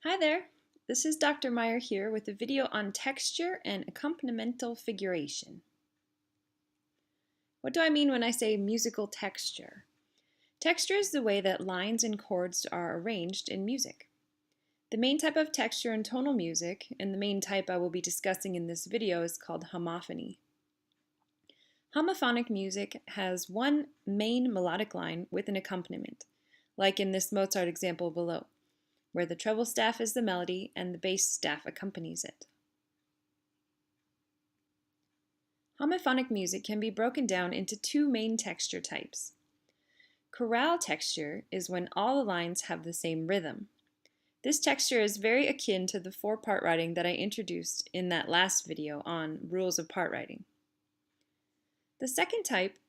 Hi there, this is Dr. Meyer here with a video on texture and accompanimental figuration. What do I mean when I say musical texture? Texture is the way that lines and chords are arranged in music. The main type of texture in tonal music, and the main type I will be discussing in this video, is called homophony. Homophonic music has one main melodic line with an accompaniment, like in this Mozart example below, where the treble staff is the melody and the bass staff accompanies it. Homophonic music can be broken down into two main texture types. Chorale texture is when all the lines have the same rhythm. This texture is very akin to the four-part writing that I introduced in that last video on rules of part writing. The second type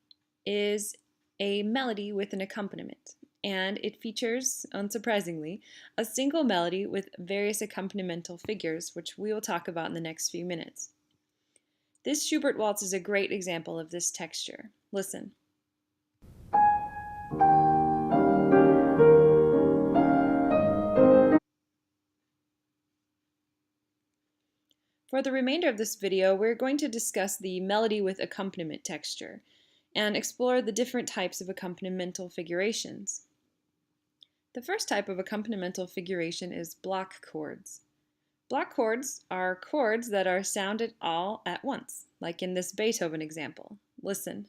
is a melody with an accompaniment, and it features, unsurprisingly, a single melody with various accompanimental figures, which we will talk about in the next few minutes. This Schubert waltz is a great example of this texture. Listen. For the remainder of this video, we're going to discuss the melody with accompaniment texture and explore the different types of accompanimental figurations. The first type of accompanimental figuration is block chords. Block chords are chords that are sounded all at once, like in this Beethoven example. Listen.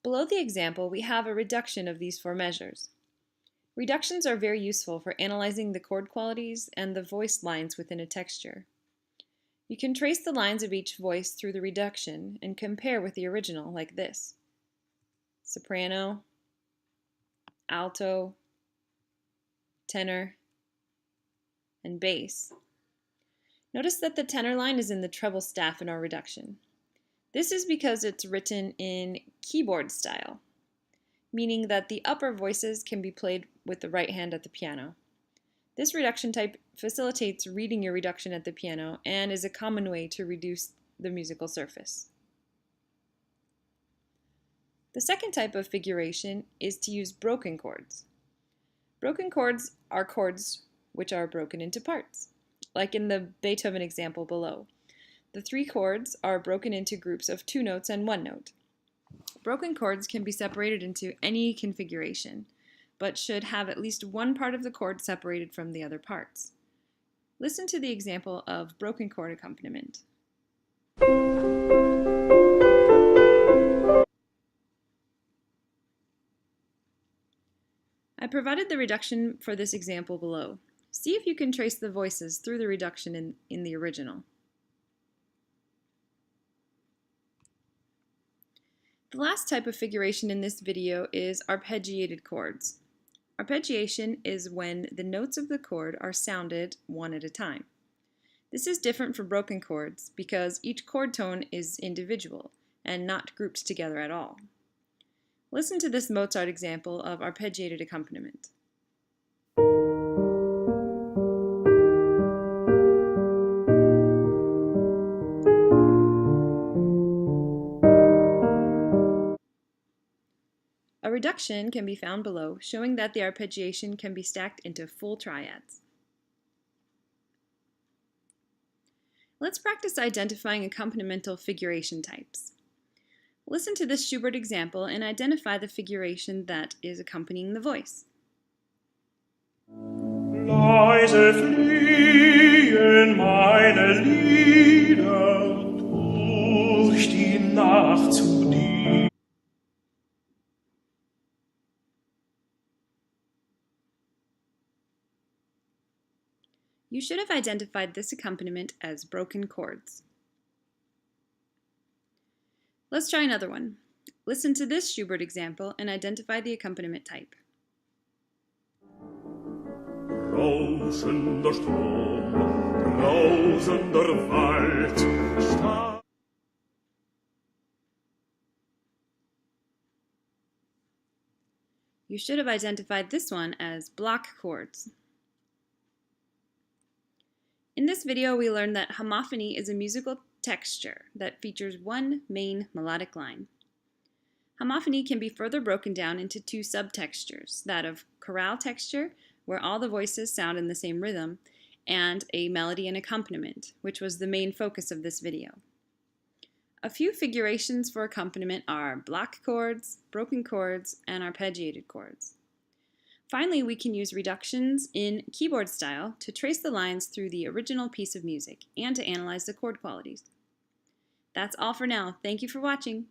Below the example, we have a reduction of these four measures. Reductions are very useful for analyzing the chord qualities and the voice lines within a texture. You can trace the lines of each voice through the reduction and compare with the original, like this: soprano, alto, tenor, and bass. Notice that the tenor line is in the treble staff in our reduction. This is because it's written in keyboard style, meaning that the upper voices can be played with the right hand at the piano. This reduction type facilitates reading your reduction at the piano and is a common way to reduce the musical surface. The second type of figuration is to use broken chords. Broken chords are chords which are broken into parts, like in the Beethoven example below. The three chords are broken into groups of two notes and one note. Broken chords can be separated into any configuration, but should have at least one part of the chord separated from the other parts. Listen to the example of broken chord accompaniment. I provided the reduction for this example below. See if you can trace the voices through the reduction in the original. The last type of figuration in this video is arpeggiated chords. Arpeggiation is when the notes of the chord are sounded one at a time. This is different from broken chords because each chord tone is individual and not grouped together at all. Listen to this Mozart example of arpeggiated accompaniment. A reduction can be found below, showing that the arpeggiation can be stacked into full triads. Let's practice identifying accompanimental figuration types. Listen to this Schubert example and identify the figuration that is accompanying the voice. Leise fliehen meine Lieder durch die Nacht zu dir. You should have identified this accompaniment as broken chords. Let's try another one. Listen to this Schubert example and identify the accompaniment type. Rauschender Strom, brausender Wald, You should have identified this one as block chords. In this video, we learned that homophony is a musical texture that features one main melodic line. Homophony can be further broken down into two subtextures, that of chorale texture, where all the voices sound in the same rhythm, and a melody and accompaniment, which was the main focus of this video. A few figurations for accompaniment are block chords, broken chords, and arpeggiated chords. Finally, we can use reductions in keyboard style to trace the lines through the original piece of music and to analyze the chord qualities. That's all for now. Thank you for watching.